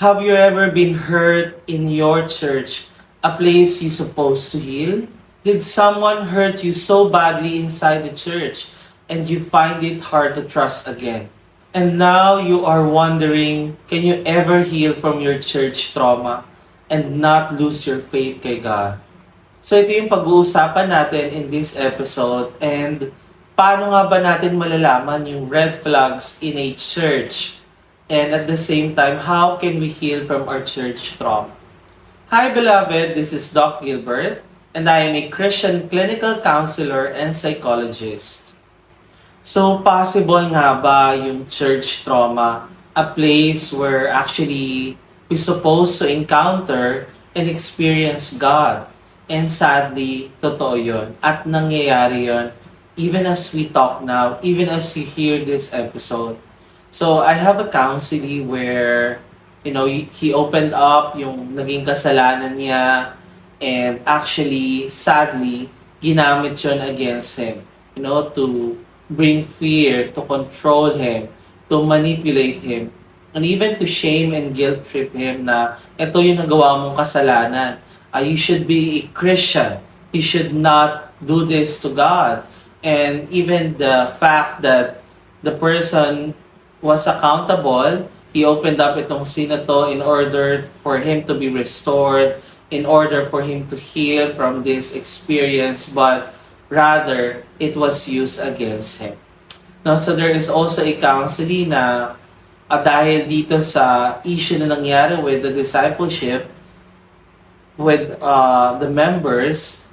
Have you ever been hurt in your church, a place you're supposed to heal? Did someone hurt you so badly inside the church and you find it hard to trust again? And now you are wondering, can you ever heal from your church trauma and not lose your faith kay God? So ito yung pag-uusapan natin in this episode, and paano nga ba natin malalaman yung red flags in a church? And at the same time, how can we heal from our church trauma? Hi beloved, this is Doc Gilbert, and I am a Christian clinical counselor and psychologist. So possible nga ba yung church trauma, a place where actually we're supposed to encounter and experience God? And sadly, totoo yun. At nangyayari yun, even as we talk now, even as you hear this episode. So I have a counseling where, he opened up yung naging kasalanan niya, and actually, sadly, ginamit yun against him. To bring fear, to control him, to manipulate him, and even to shame and guilt trip him na ito yung nagawa mong kasalanan. You should be a Christian. You should not do this to God. And even the fact that the person was accountable, he opened up itong sin na to in order for him to be restored, in order for him to heal from this experience, but rather, it was used against him. No, so there is also a counseling na dahil dito sa issue na nangyari with the discipleship, with the members,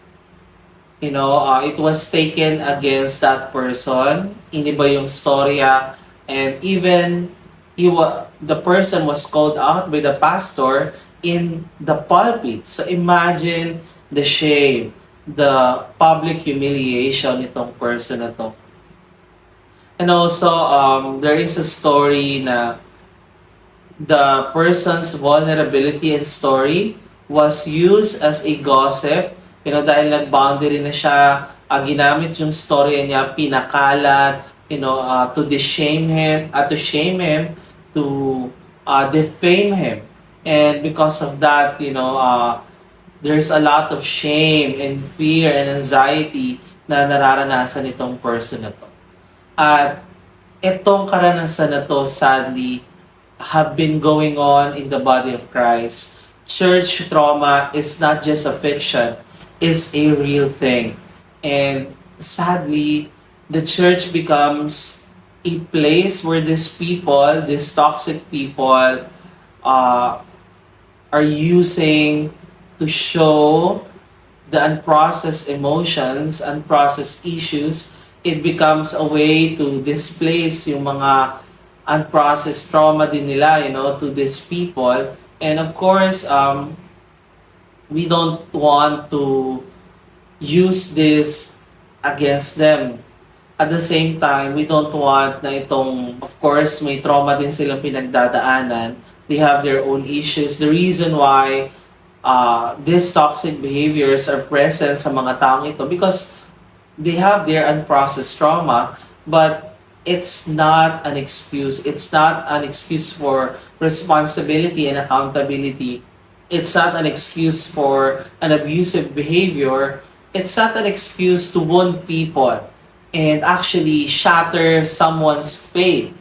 it was taken against that person, iniba yung storya, and even the person was called out by the pastor in the pulpit. So imagine the shame, the public humiliation nitong person na to. And also, there is a story na the person's vulnerability and story was used as a gossip, dahil nag-boundary na siya, ginamit yung story niya, pinakalat, to shame him, to defame him. And because of that, there's a lot of shame and fear and anxiety na nararanasan itong person na to. At itong karanasan na to, sadly, have been going on in the body of Christ. Church trauma is not just a fiction, it's a real thing. And sadly, the church becomes a place where these people, these toxic people, are using to show the unprocessed emotions, unprocessed issues. It becomes a way to displace yung mga unprocessed trauma din nila, to these people. And of course, we don't want to use this against them. At the same time, we don't want na itong, of course, may trauma din silang pinagdadaanan. They have their own issues. The reason why these toxic behaviors are present sa mga taong ito, because they have their unprocessed trauma, but it's not an excuse. It's not an excuse for responsibility and accountability. It's not an excuse for an abusive behavior. It's not an excuse to wound people and actually shatter someone's faith.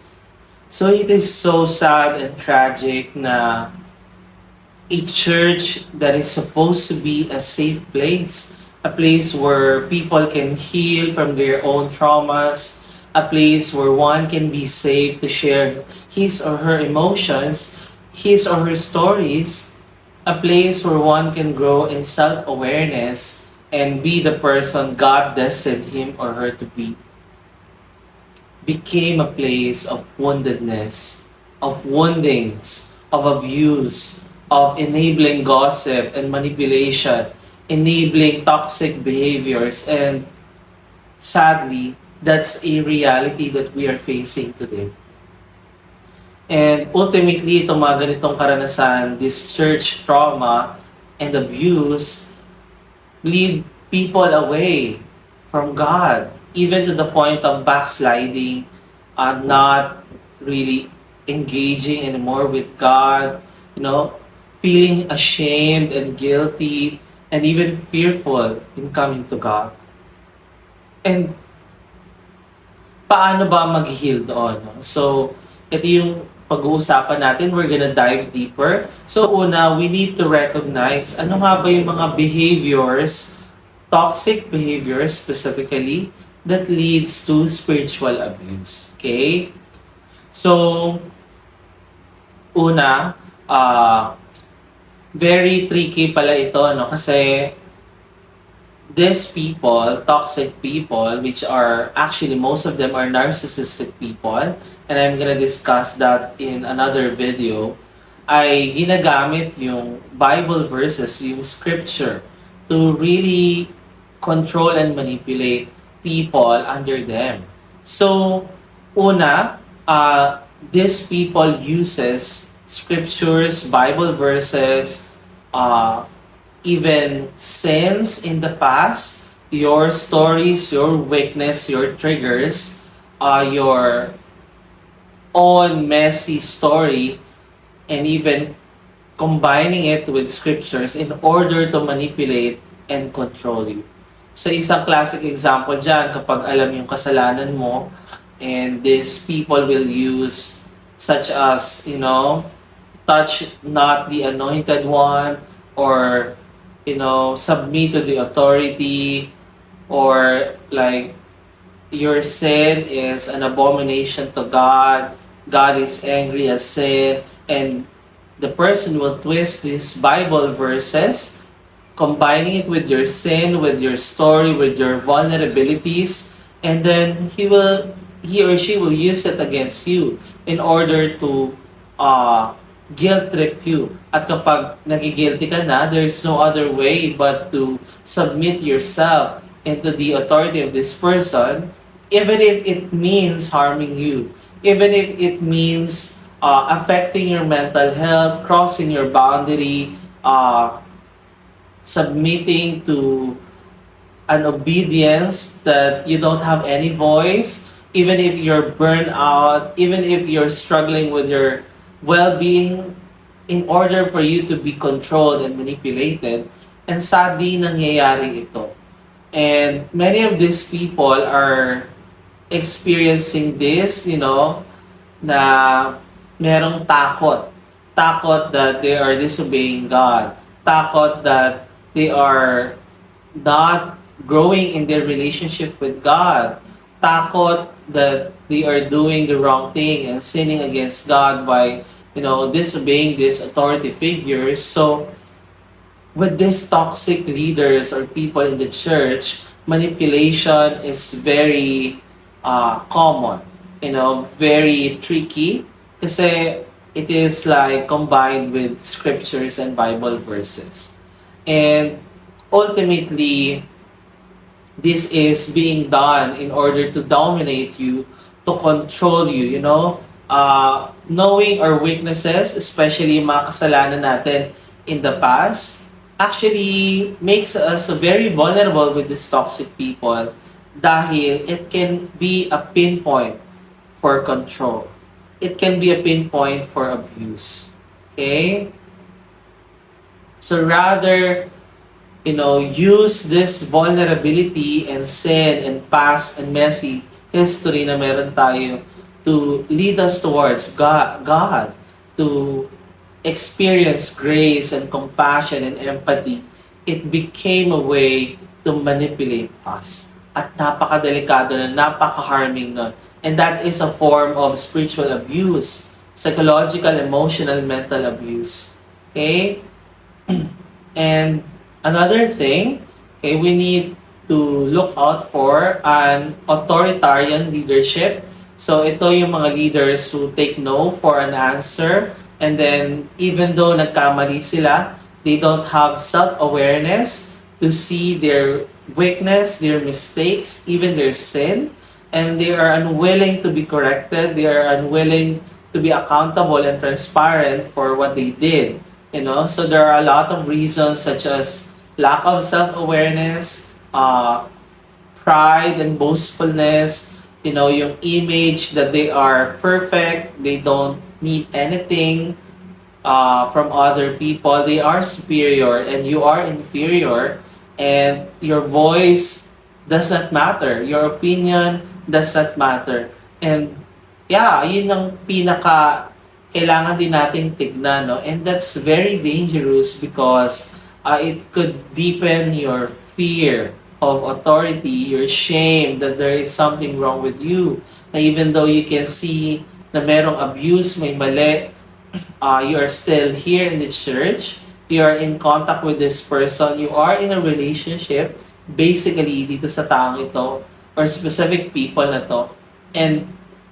So it is so sad and tragic na a church that is supposed to be a safe place, a place where people can heal from their own traumas, a place where one can be safe to share his or her emotions, his or her stories, a place where one can grow in self-awareness and be the person God destined him or her to be, became a place of woundedness, of woundings, of abuse, of enabling gossip and manipulation, enabling toxic behaviors, and sadly, that's a reality that we are facing today. And ultimately, itong mga ganitong karanasan, this church trauma and abuse, lead people away from God, even to the point of backsliding, not really engaging anymore with God, you know, feeling ashamed and guilty and even fearful in coming to God. And paano ba mag-heal doon? No? So, ito yung pag-uusapan natin. We're gonna dive deeper. So, una, we need to recognize ano nga ba yung mga behaviors, toxic behaviors specifically, that leads to spiritual abuse. Okay? So, una, very tricky pala ito, no? Kasi these people, toxic people, which are actually most of them are narcissistic people, and I'm gonna discuss that in another video, ay ginagamit yung Bible verses, yung scripture, to really control and manipulate people under them. So, una, these people uses scriptures, Bible verses, uh, even sins in the past, your stories, your weakness, your triggers, your own messy story, and even combining it with scriptures in order to manipulate and control you. So isang classic example dyan, kapag alam yung kasalanan mo, and these people will use such as, touch not the anointed one, or submit to the authority, or like your sin is an abomination to God, God is angry at sin, and the person will twist these Bible verses, combining it with your sin, with your story, with your vulnerabilities, and then he or she will use it against you in order to guilt trip you. At kapag nagigilty ka na, there is no other way but to submit yourself into the authority of this person, even if it means harming you, even if it means affecting your mental health, crossing your boundary, submitting to an obedience that you don't have any voice, even if you're burned out, even if you're struggling with your well-being, in order for you to be controlled and manipulated. And sadly, nangyayari ito. And many of these people are experiencing this, na merong takot. Takot that they are disobeying God. Takot that they are not growing in their relationship with God. Takot that they are doing the wrong thing and sinning against God by, disobeying these authority figures. So, with these toxic leaders or people in the church, manipulation is very common, very tricky, kasi it is like combined with scriptures and Bible verses. And ultimately, this is being done in order to dominate you, to control you, knowing our weaknesses, especially yung mga kasalanan natin in the past, actually makes us very vulnerable with these toxic people dahil it can be a pinpoint for control. It can be a pinpoint for abuse. Okay? So rather, use this vulnerability and sin and past and messy history na meron tayo to lead us towards God, to experience grace and compassion and empathy. It became a way to manipulate us. At napakadelikado na, napaka-harming nun. And that is a form of spiritual abuse, psychological, emotional, mental abuse. Okay? And another thing, okay, we need to look out for an authoritarian leadership. So ito yung mga leaders who take no for an answer, and then even though nagkamali sila, they don't have self-awareness to see their weakness, their mistakes, even their sin, and they are unwilling to be corrected, they are unwilling to be accountable and transparent for what they did. So there are a lot of reasons such as lack of self-awareness, pride and boastfulness, yung image that they are perfect, they don't need anything, from other people. They are superior and you are inferior, and your voice does not matter. Your opinion does not matter. And yeah, yun ang pinaka kailangan din nating tignan, no? And that's very dangerous because it could deepen your fear of authority, your shame that there is something wrong with you. Na even though you can see na merong abuse, may mali, you are still here in the church, you are in contact with this person, you are in a relationship, basically dito sa taong ito, or specific people na to, and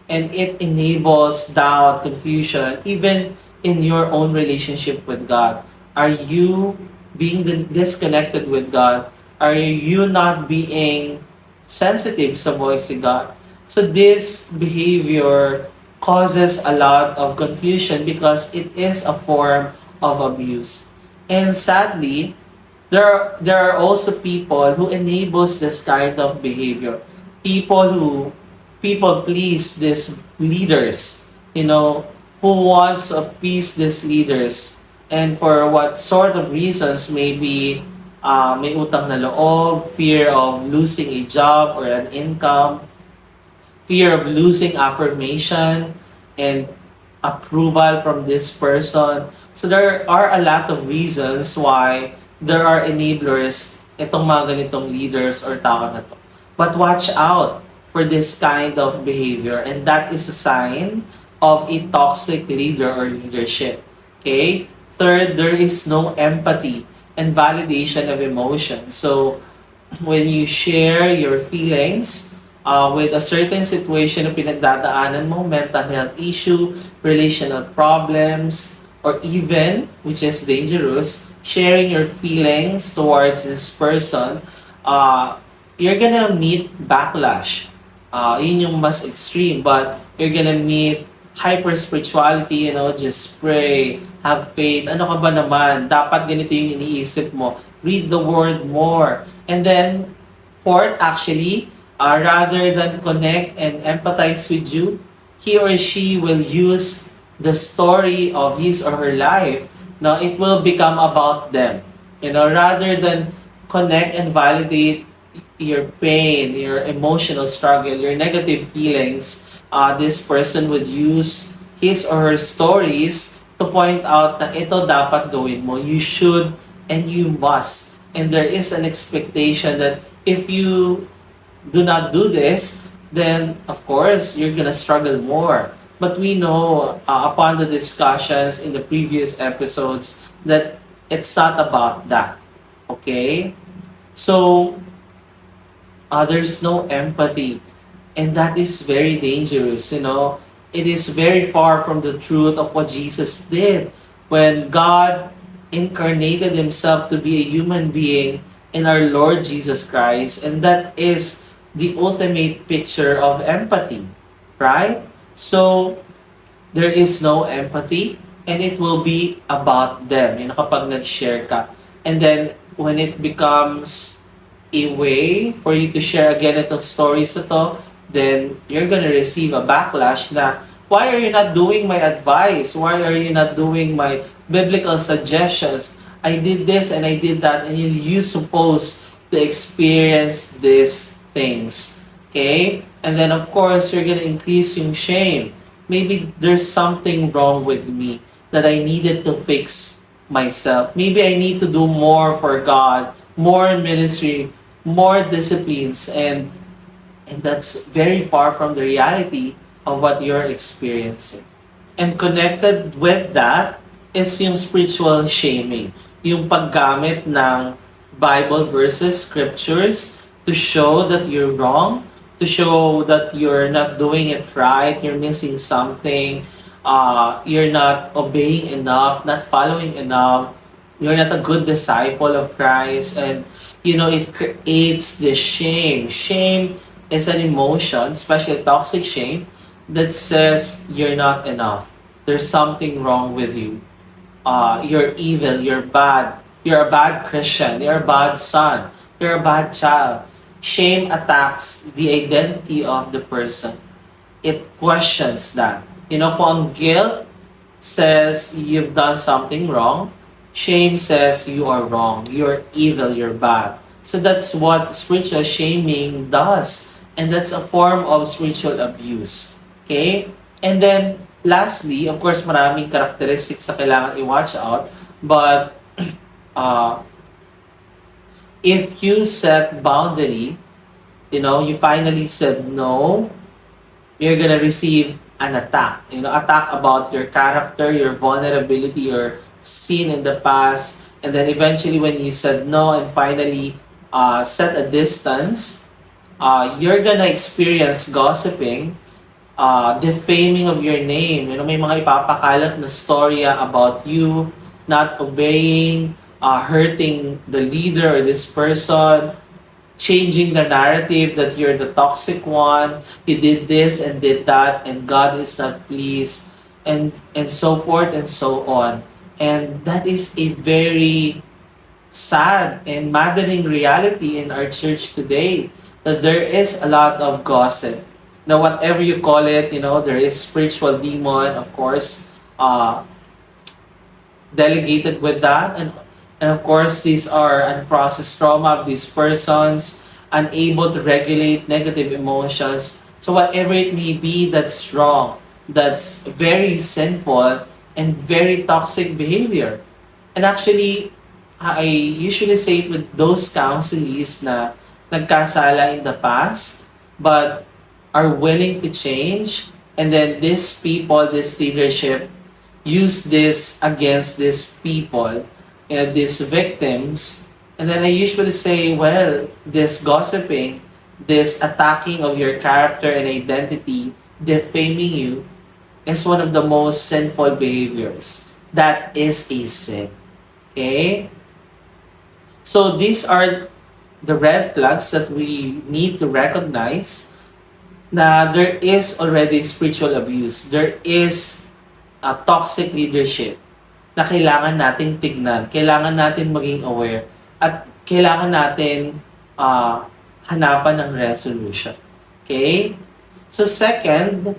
it enables doubt, confusion, even in your own relationship with God. Are you being disconnected with God? Are you not being sensitive sa voice of God? So this behavior causes a lot of confusion because it is a form of abuse. And sadly, there are also people who enables this kind of behavior. People who people please these leaders, who wants to appease these leaders. And for what sort of reasons, maybe may utang na loob, fear of losing a job or an income, fear of losing affirmation and approval from this person. So there are a lot of reasons why there are enablers itong mga ganitong leaders or tao na to. But watch out for this kind of behavior, and that is a sign of a toxic leader or leadership. Okay? Third, there is no empathy and validation of emotion. So when you share your feelings with a certain situation na pinagdadaanan mo, mental health issue, relational problems, or even, which is dangerous, sharing your feelings towards this person, you're gonna meet backlash. Yun yung mas extreme, but you're gonna meet hyper spirituality, just pray, have faith. Ano ka ba naman? Dapat ganito yung iniisip mo. Read the word more. And then, fourth, actually, rather than connect and empathize with you, he or she will use the story of his or her life. Now, it will become about them. Rather than connect and validate your pain, your emotional struggle, your negative feelings, this person would use his or her stories to point out na ito dapat gawin mo. You should and you must. And there is an expectation that if you do not do this, then of course you're gonna struggle more. But we know upon the discussions in the previous episodes that it's not about that. Okay? So, there's no empathy. And that is very dangerous, It is very far from the truth of what Jesus did. When God incarnated himself to be a human being in our Lord Jesus Christ. And that is the ultimate picture of empathy, right? So, there is no empathy and it will be about them, kapag nag-share ka. And then, when it becomes a way for you to share again itong stories na to, then you're gonna receive a backlash na, why are you not doing my advice? Why are you not doing my biblical suggestions? I did this and I did that, and you supposed to experience these things. Okay? And then of course, you're gonna increase yung shame. Maybe there's something wrong with me that I needed to fix myself. Maybe I need to do more for God, more ministry, more disciplines, and that's very far from the reality of what you're experiencing. And connected with that is yung spiritual shaming. Yung paggamit ng Bible verses, scriptures, to show that you're wrong, to show that you're not doing it right, you're missing something, you're not obeying enough, not following enough, you're not a good disciple of Christ, and it creates this shame. Shame is an emotion, especially toxic shame, that says you're not enough. There's something wrong with you. You're evil, you're bad, you're a bad Christian, you're a bad son, you're a bad child. Shame attacks the identity of the person. It questions that. Kung ang guilt says you've done something wrong. Shame says you are wrong, you're evil, you're bad. So that's what spiritual shaming does. And that's a form of spiritual abuse. Okay? And then, lastly, of course, maraming characteristics na kailangan i-watch out. But, uh, if you set boundary, you finally said no, you're gonna receive an attack. Attack about your character, your vulnerability, your sin in the past, and then eventually when you said no and finally set a distance, you're gonna experience gossiping, defaming of your name. May mga ipapakalat na storya about you not obeying, hurting the leader or this person, changing the narrative that you're the toxic one, you did this and did that, and God is not pleased, and so forth and so on. And that is a very sad and maddening reality in our church today, that there is a lot of gossip. Now, whatever you call it, there is spiritual demon, of course, uh, delegated with that, and of course these are unprocessed trauma of these persons, unable to regulate negative emotions. So whatever it may be that's wrong, that's very sinful and very toxic behavior. And actually, I usually say it with those counselees na nagkasala in the past but are willing to change, and then these people, this leadership, use this against these people, these victims. And then I usually say, well, this gossiping, this attacking of your character and identity, defaming you, is one of the most sinful behaviors. That is a sin. Okay? So these are the red flags that we need to recognize na there is already spiritual abuse. There is toxic leadership na kailangan nating tignan, kailangan natin maging aware, at kailangan natin hanapan ng resolution. Okay? So second,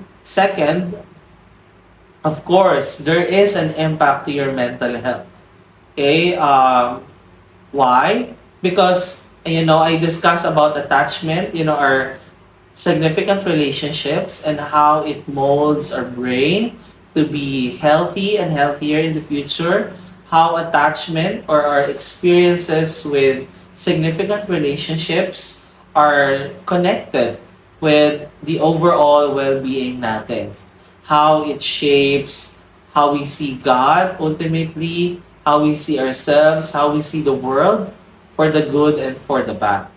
of course, there is an impact to your mental health. Okay? Why? Because, I discuss about attachment, our significant relationships and how it molds our brain to be healthy and healthier in the future, how attachment or our experiences with significant relationships are connected with the overall well-being natin, how it shapes how we see God ultimately, how we see ourselves, how we see the world, for the good and for the bad.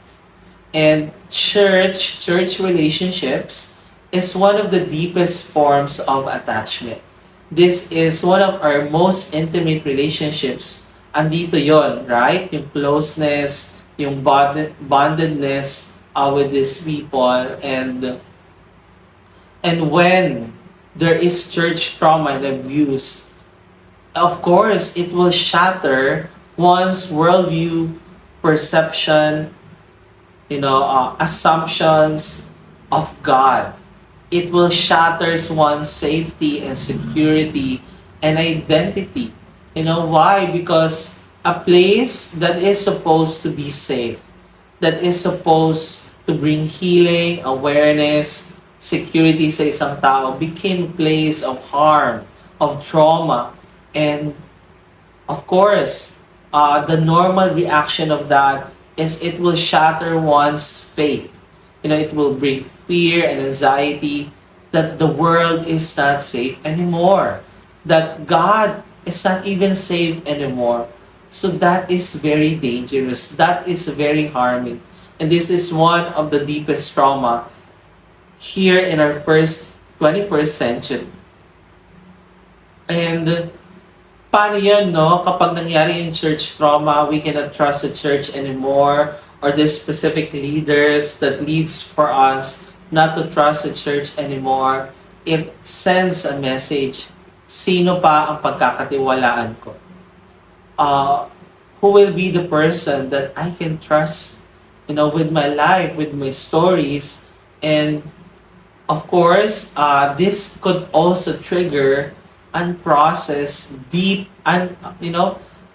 And church relationships is one of the deepest forms of attachment. This is one of our most intimate relationships. Andito yon, right? Yung closeness, yung bondedness with these people. And when there is church trauma and abuse, of course, it will shatter one's worldview, perception, assumptions of God. It will shatter one's safety and security and identity. Why? Because a place that is supposed to be safe, that is supposed to bring healing, awareness, security sa isang tao, became a place of harm, of trauma, and of course, the normal reaction of that is it will shatter one's faith. It will bring fear and anxiety that the world is not safe anymore, that God is not even safe anymore. So that is very dangerous. That is very harming. And this is one of the deepest trauma here in our first 21st century. And paano yan, no? Kapag nangyari yung church trauma, we cannot trust the church anymore, or the specific leaders that leads for us not to trust the church anymore. It sends a message. Sino pa ang pagkakatiwalaan ko? Who will be the person that I can trust, with my life, with my stories? And of course, this could also trigger unprocessed,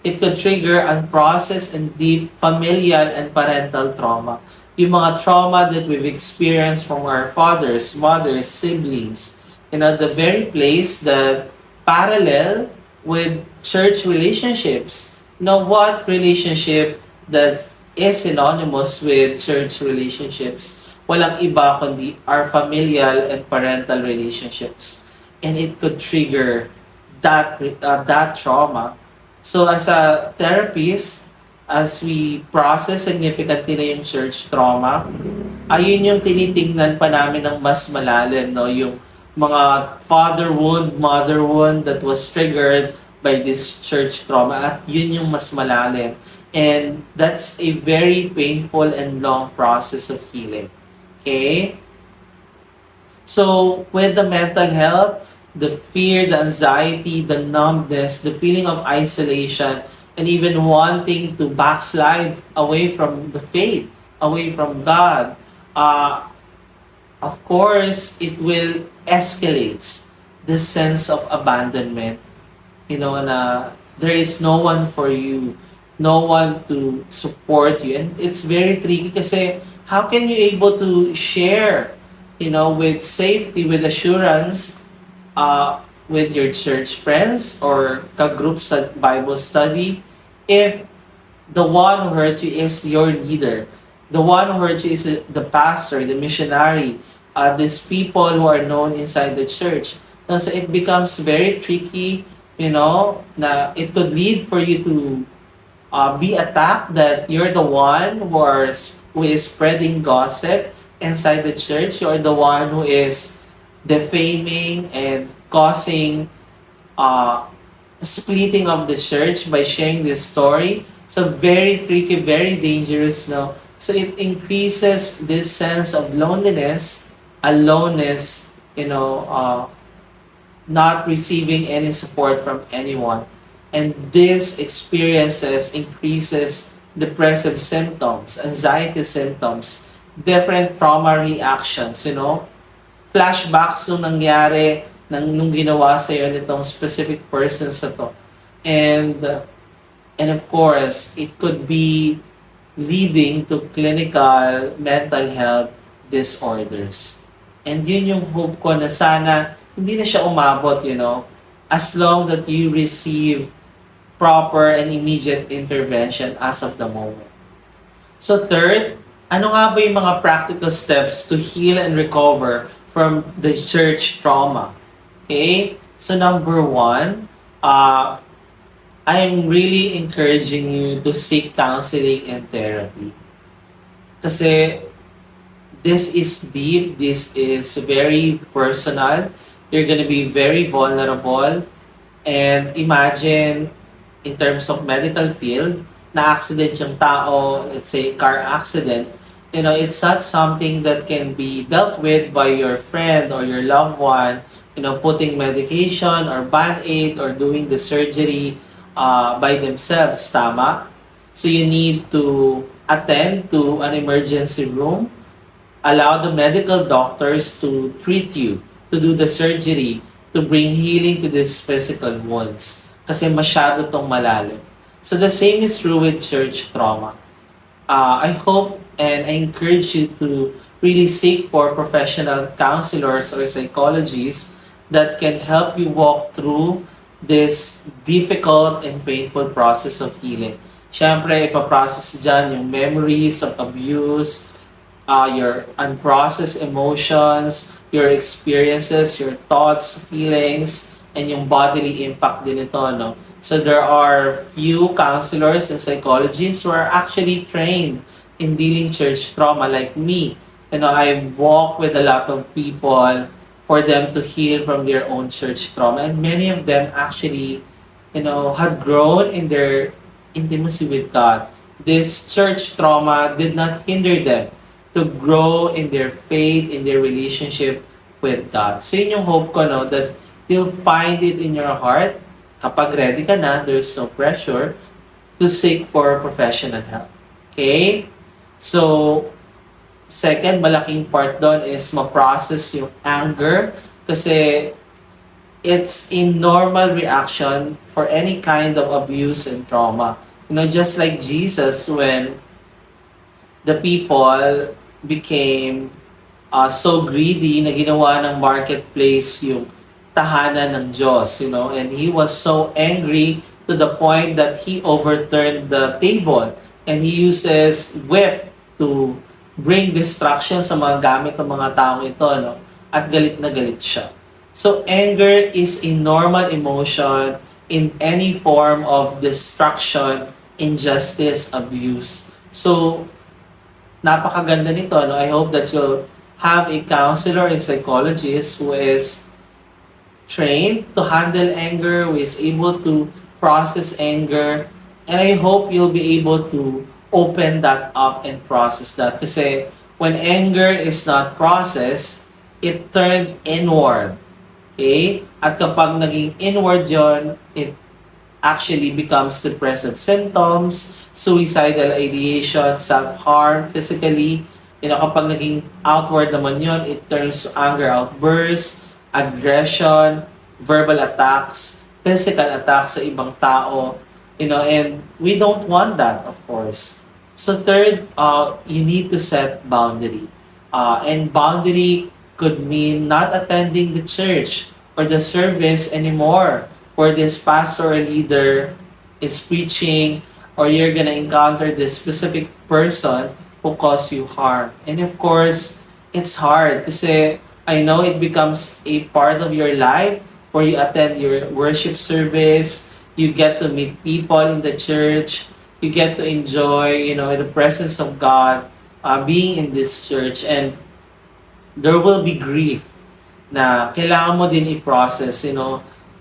it could trigger unprocessed and deep familial and parental trauma. Yung mga trauma that we've experienced from our fathers, mothers, siblings, the very place that parallel with church relationships. What relationship that is synonymous with church relationships? Walang iba kundi our familial and parental relationships. And it could trigger that trauma. So as a therapist, as we process significantly na yung church trauma, ayun yung tinitingnan pa namin ng mas malalim, no? Yung mga father wound, mother wound that was triggered by this church trauma. At yun yung mas malalim. And that's a very painful and long process of healing. Okay? So, with the mental health, the fear, the anxiety, the numbness, the feeling of isolation, and even wanting to backslide away from the faith, away from God, uh, of course, it will escalate the sense of abandonment. Na there is no one for you, no one to support you. And it's very tricky kasi how can you able to share, with safety, with assurance, with your church friends or ka-group sa Bible study if the one who hurt you is your leader. The one who hurt you is the pastor, the missionary, these people who are known inside the church. So it becomes very tricky, na it could lead for you to be attacked that you're the one who is spreading gossip inside the church. You're the one who is defaming and causing splitting of the church by sharing this story. So very tricky, very dangerous, no? So it increases this sense of loneliness, aloneness, not receiving any support from anyone. And this experiences increases depressive symptoms, anxiety symptoms, different trauma reactions, flashbacks nung nangyari nung ginawa sa'yo nitong specific person sa to. And of course, it could be leading to clinical mental health disorders. And yun yung hope ko na sana hindi na siya umabot, as long that you receive proper and immediate intervention as of the moment. So third, ano nga ba yung mga practical steps to heal and recover from the church trauma? Okay? So number one, I'm really encouraging you to seek counseling and therapy. Kasi this is deep, this is very personal. You're gonna be very vulnerable. And imagine, in terms of medical field, na accident yung tao, let's say car accident, it's not something that can be dealt with by your friend or your loved one, putting medication or band-aid or doing the surgery by themselves, tama? So you need to attend to an emergency room, allow the medical doctors to treat you, to do the surgery, to bring healing to these physical wounds. Kasi masyado tong malalim. So the same is true with church trauma. I hope and I encourage you to really seek for professional counselors or psychologists that can help you walk through this difficult and painful process of healing. Siyempre, ipaprocess dyan yung memories of abuse, your unprocessed emotions, your experiences, your thoughts, feelings, and yung bodily impact din ito, no? So there are few counselors and psychologists who are actually trained in dealing church trauma like me. I've walked with a lot of people for them to heal from their own church trauma. And many of them actually, had grown in their intimacy with God. This church trauma did not hinder them to grow in their faith, in their relationship with God. So yun yung hope ko, no, that you'll find it in your heart. Kapag ready ka na, there's no pressure to seek for professional help. Okay? So, second, malaking part doon is ma-process yung anger kasi it's a normal reaction for any kind of abuse and trauma. Just like Jesus, when the people became so greedy na ginawa ng marketplace yung tahanan ng Diyos, and he was so angry to the point that he overturned the table and he uses whip to bring destruction sa mga gamit ng mga taong ito, at galit na galit siya. So anger is a normal emotion in any form of destruction, injustice, abuse. So napakaganda nito. No? I hope that you'll have a counselor and psychologist who is trained to handle anger, who is able to process anger, and I hope you'll be able to open that up and process that. Kasi when anger is not processed, it turned inward. Okay? At kapag naging inward yon, it actually becomes depressive symptoms, suicidal ideation, self-harm, physically. Kapag naging outward naman yon, it turns to anger outbursts, aggression, verbal attacks, physical attacks sa ibang tao. And we don't want that, of course. So third, you need to set boundary. And boundary could mean not attending the church or the service anymore where this pastor or leader is preaching, or you're gonna encounter this specific person who cause you harm. And of course, it's hard kasi I know it becomes a part of your life where you attend your worship service, you get to meet people in the church, you get to enjoy, the presence of God, being in this church, and there will be grief na kailangan mo din i-process,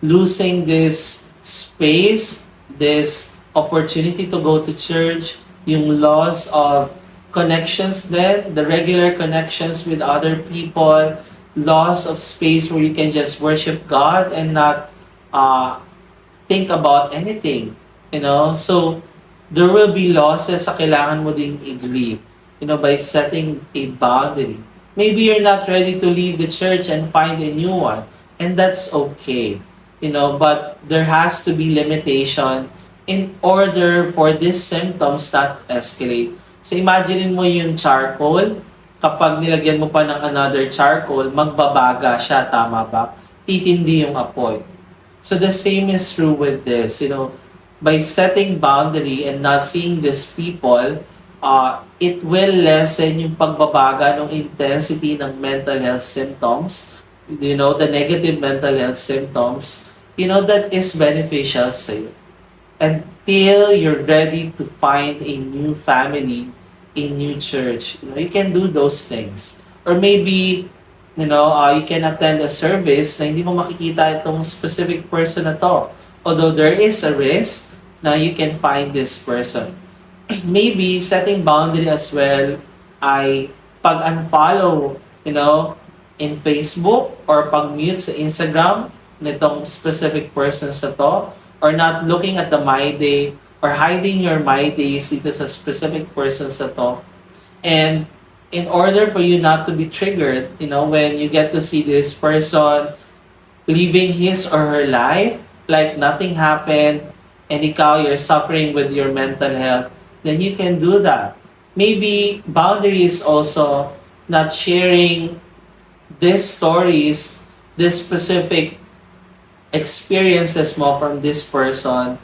losing this space, this opportunity to go to church, yung loss of connections then, the regular connections with other people, loss of space where you can just worship God and not think about anything, So, there will be losses sa kailangan mo ding i-grieve, by setting a boundary. Maybe you're not ready to leave the church and find a new one, and that's okay, but there has to be limitation in order for these symptoms not to escalate. So imagine mo yung charcoal, kapag nilagyan mo pa ng another charcoal, magbabaga siya, tama ba? Titindi yung apoy. So the same is true with this, by setting boundary and not seeing these people, it will lessen yung pagbabaga ng intensity ng mental health symptoms, the negative mental health symptoms, that is beneficial sa you. Until you're ready to find a new family, a new church, you can do those things. Or maybe, you can attend a service na hindi mo makikita itong specific person na to. Although there is a risk na you can find this person. Maybe setting boundary as well ay pag-unfollow, in Facebook or pag-mute sa Instagram nitong specific persons na to, or not looking at the My Day or hiding your My Days dito sa specific persons na to. And in order for you not to be triggered, when you get to see this person living his or her life like nothing happened, and ikaw, you're suffering with your mental health, then you can do that. Maybe boundary is also not sharing these stories, this specific experiences mo from this person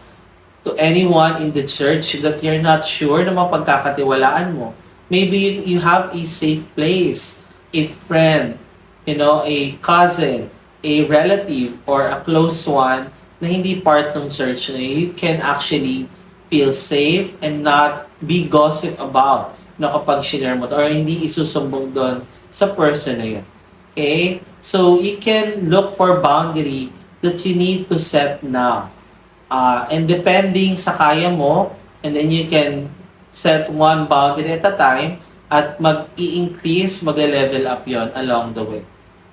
to anyone in the church that you're not sure na mapagkakatiwalaan mo. Maybe you have a safe place, a friend, a cousin, a relative, or a close one na hindi part ng church na you can actually feel safe and not be gossip about kapag share mo or hindi isusumbong doon sa person na yun. Okay? So, you can look for boundary that you need to set now. And depending sa kaya mo, and then you can set one boundary at a time at mag-i-increase, mag-level up yon along the way.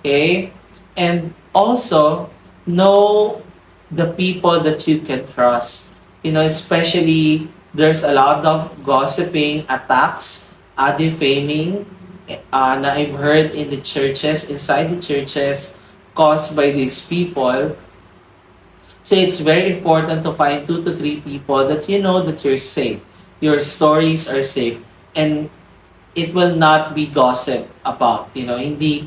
Okay? And also, know the people that you can trust. Especially, there's a lot of gossiping attacks, defaming, na I've heard in the churches, inside the churches, caused by these people. So it's very important to find 2 to 3 people that you know that you're safe. Your stories are safe. And it will not be gossip about. Hindi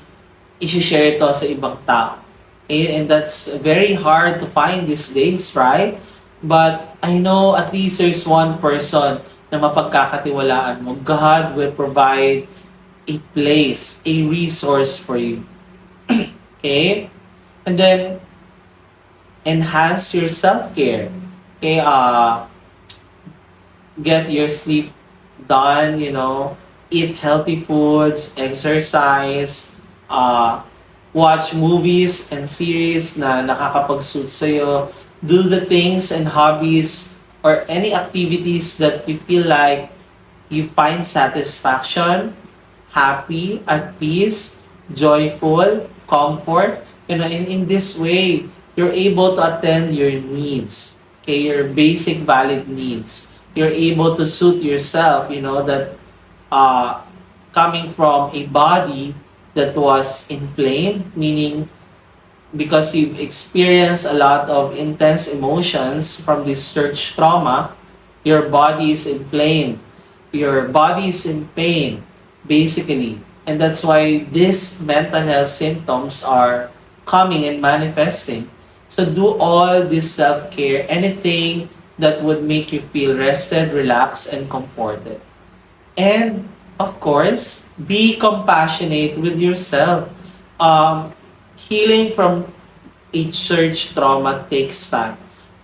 i-share ito sa ibang tao. And that's very hard to find these days, right? But I know at least there's one person na mapagkakatiwalaan mo. God will provide a place, a resource for you. Okay? And then, enhance your self-care. Okay? Get your sleep done, eat healthy foods, exercise, watch movies and series na nakakapag-suit sa'yo, do the things and hobbies or any activities that you feel like you find satisfaction, happy, at peace, joyful, comfort. In this way, you're able to attend your needs, okay, your basic valid needs. You're able to suit yourself, that coming from a body that was inflamed, meaning because you've experienced a lot of intense emotions from this church trauma, your body is inflamed, your body is in pain, basically. And that's why these mental health symptoms are coming and manifesting. So do all this self-care, anything that would make you feel rested, relaxed, and comforted. And of course, be compassionate with yourself. Healing from a church trauma takes time.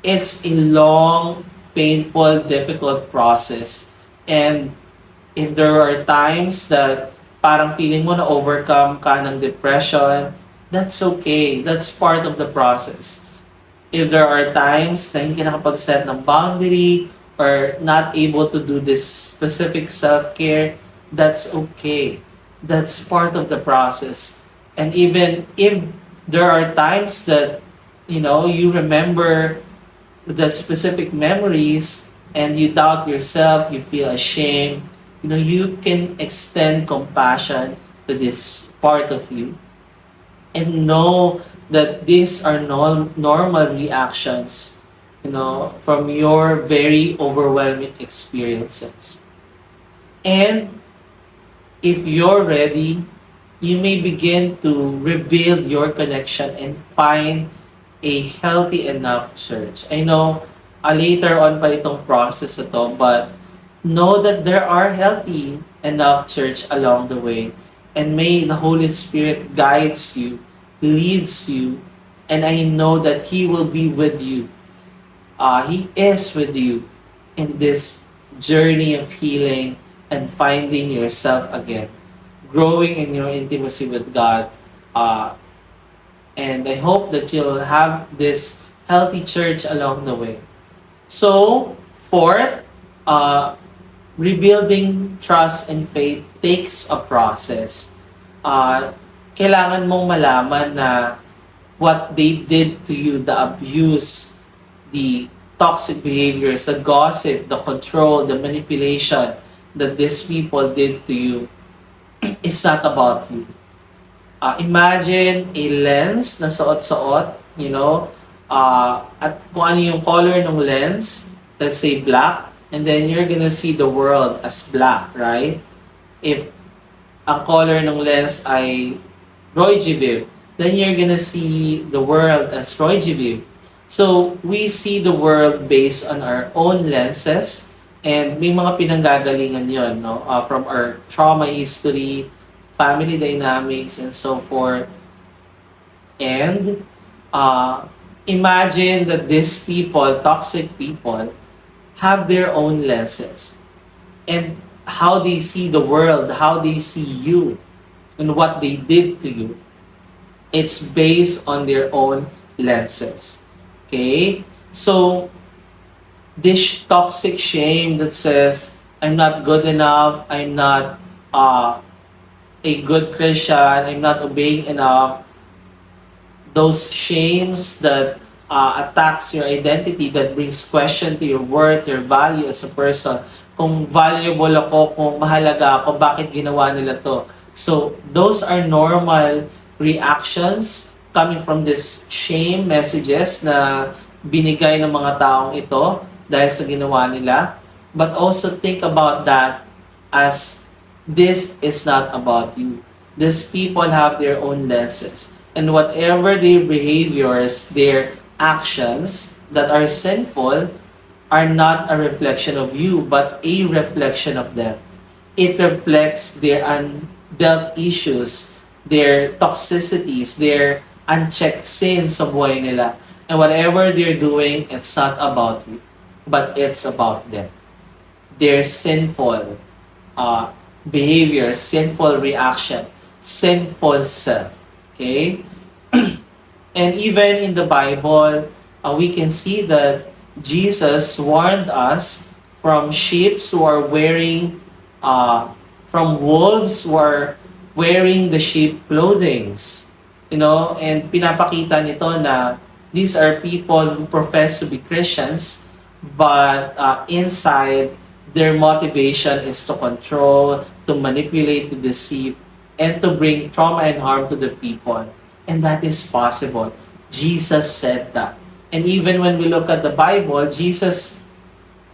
It's a long, painful, difficult process. And if there are times that parang feeling mo na overcome ka ng depression, that's okay. That's part of the process. If there are times na hindi ka nakapag-set ng boundary or not able to do this specific self-care, that's okay. That's part of the process. And even if there are times that, you remember the specific memories and you doubt yourself, you feel ashamed, you can extend compassion to this part of you and know that these are normal reactions, from your very overwhelming experiences. And if you're ready, you may begin to rebuild your connection and find a healthy enough church. I know later on pa itong process ito, but know that there are healthy enough church along the way. And may the Holy Spirit guides you, leads you, and I know that He will be with you. He is with you in this journey of healing and finding yourself again, growing in your intimacy with God. And I hope that you'll have this healthy church along the way. So, fourth, rebuilding trust and faith takes a process. Kailangan mong malaman na what they did to you, the abuse, the toxic behaviors, the gossip, the control, the manipulation that these people did to you is not about you. Imagine a lens na suot-suot, at kung ano yung color ng lens, let's say black, and then you're gonna see the world as black, right? If ang color ng lens ay Roy G. then you're gonna see the world as Roy G. So, we see the world based on our own lenses, and may mga pinanggagalingan yon, from our trauma history, family dynamics, and so forth. And imagine that these people, toxic people, have their own lenses. And how they see the world, how they see you, and what they did to you. It's based on their own lenses. Okay? So, this toxic shame that says, I'm not good enough, I'm not a good Christian, I'm not obeying enough, those shames that attacks your identity, that brings question to your worth, your value as a person, kung valuable ako, kung mahalaga ako, bakit ginawa nila to. So, those are normal reactions coming from this shame messages na binigay ng mga taong ito dahil sa ginawa nila. But also think about that as this is not about you. These people have their own lenses. And whatever their behaviors, their actions that are sinful are not a reflection of you, but a reflection of them. It reflects their undealt issues, their toxicities, their unchecked sins sa buhay nila. And whatever they're doing, it's not about you, but it's about them. Their sinful behavior, sinful reaction, sinful self. Okay? And even in the Bible, we can see that Jesus warned us from sheep who are wearing, from wolves who are wearing the sheep clothings. You know, and pinapakita nito na these are people who profess to be Christians, but inside, their motivation is to control, to manipulate, to deceive, and to bring trauma and harm to the people. And that is possible. Jesus said that. And even when we look at the Bible, Jesus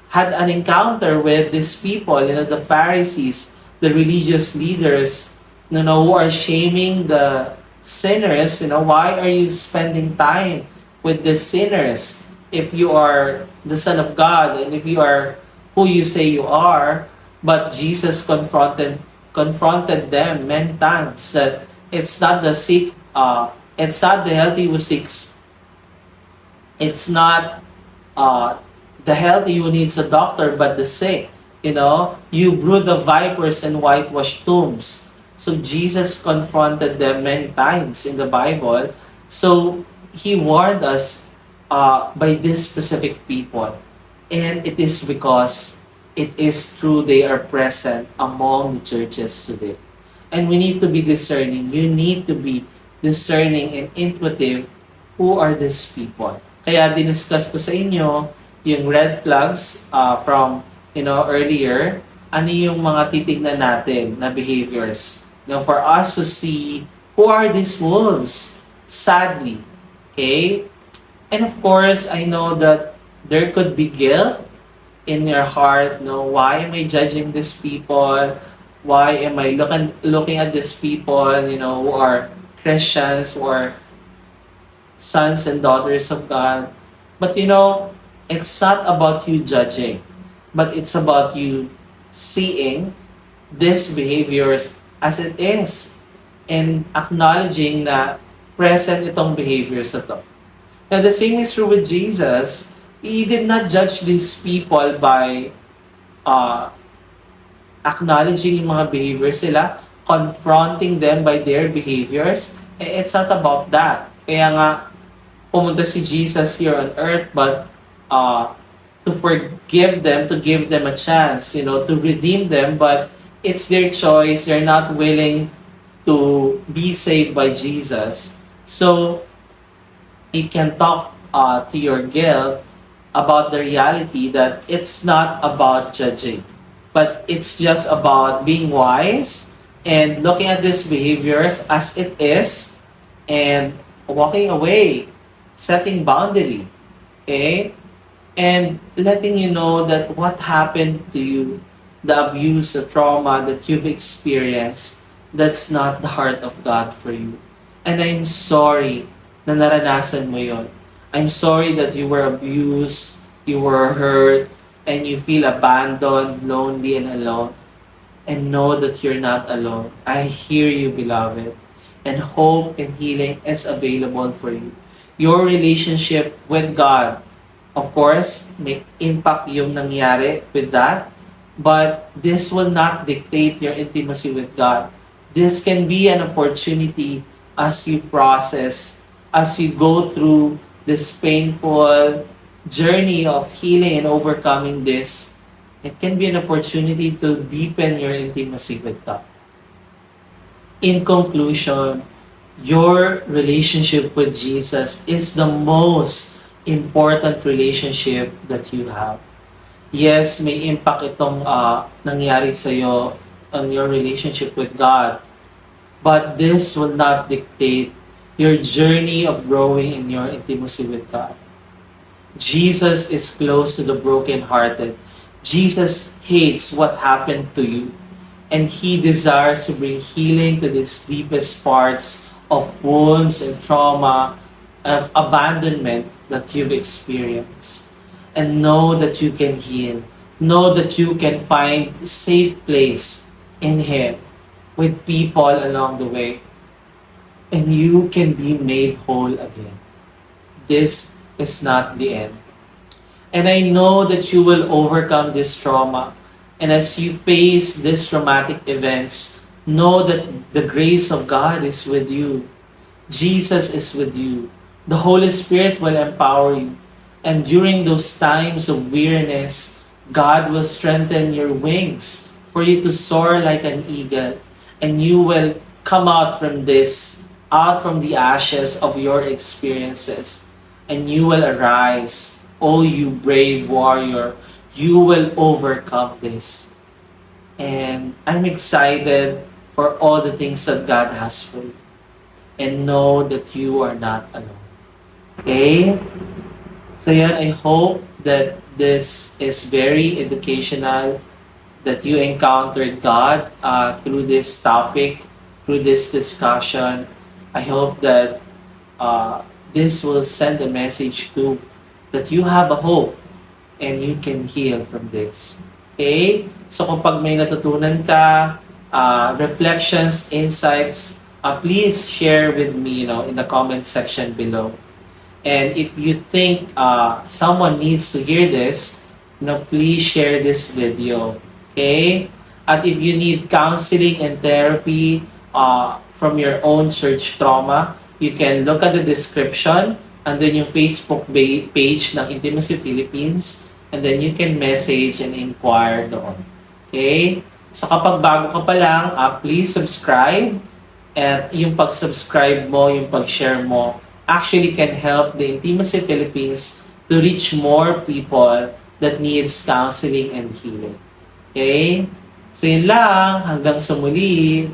had an encounter with these people, the Pharisees, the religious leaders, who are shaming the sinners. Why are you spending time with the sinners if you are the Son of God and if you are who you say you are? But Jesus confronted them many times that it's not the sick, it's not the healthy who seeks. It's not the healthy who needs a doctor, but the sick. You brood of vipers and whitewashed tombs. So Jesus confronted them many times in the Bible. So he warned us by these specific people. And it is because it is true they are present among the churches today. And we need to be discerning. You need to be discerning and intuitive who are these people. Kaya diniscuss ko sa inyo yung red flags from earlier. Ano yung mga titignan natin na behaviors? For us to see who are these wolves, sadly. Okay? And of course, I know that there could be guilt in your heart. Why am I judging these people? Why am I looking at these people, who are Christians, who are sons and daughters of God? But it's not about you judging, but it's about you seeing these behaviors as it is and acknowledging na present itong behaviors na to. Now, the same is true with Jesus. He did not judge these people by acknowledging yung mga behaviors sila, confronting them by their behaviors. It's not about that. Kaya nga, pumunta si Jesus here on earth, but to forgive them, to give them a chance, to redeem them, but it's their choice. They're not willing to be saved by Jesus. So, you can talk to your guilt about the reality that it's not about judging, but it's just about being wise and looking at these behaviors as it is and walking away, setting boundary, okay? And letting you know that what happened to you, the abuse, the trauma that you've experienced, that's not the heart of God for you. And I'm sorry na naranasan mo yon. I'm sorry that you were abused, you were hurt, and you feel abandoned, lonely, and alone. And know that you're not alone. I hear you, beloved. And hope and healing is available for you. Your relationship with God, of course, may impact yung nangyari with that, but this will not dictate your intimacy with God. This can be an opportunity as you process, as you go through this painful journey of healing and overcoming this. It can be an opportunity to deepen your intimacy with God. In conclusion, your relationship with Jesus is the most important relationship that you have. Yes, may impact itong nangyari sa'yo on your relationship with God. But this will not dictate your journey of growing in your intimacy with God. Jesus is close to the brokenhearted. Jesus hates what happened to you, and He desires to bring healing to these deepest parts of wounds and trauma, of abandonment that you've experienced. And know that you can heal. Know that you can find a safe place in Him with people along the way. And you can be made whole again. This is not the end. And I know that you will overcome this trauma. And as you face these traumatic events, know that the grace of God is with you. Jesus is with you. The Holy Spirit will empower you. And during those times of weariness, God will strengthen your wings for you to soar like an eagle. And you will come out from this, out from the ashes of your experiences. And you will arise, O you brave warrior. You will overcome this. And I'm excited for all the things that God has for you. And know that you are not alone. Okay? So yan, I hope that this is very educational, that you encountered God through this topic, through this discussion. I hope that this will send a message to that you have a hope and you can heal from this. Okay? So kapag may natutunan ka, reflections, insights, please share with me, in the comment section below. And if you think someone needs to hear this, please share this video. Okay? At if you need counseling and therapy from your own church trauma, you can look at the description and then yung Facebook page ng Intimacy Philippines, and then you can message and inquire doon. Okay? So kapag bago ka pa lang, please subscribe. At yung pag-subscribe mo, yung pag-share mo, actually can help the Intimacy Philippines to reach more people that needs counseling and healing. Okay? So yun lang. Hanggang sa muli.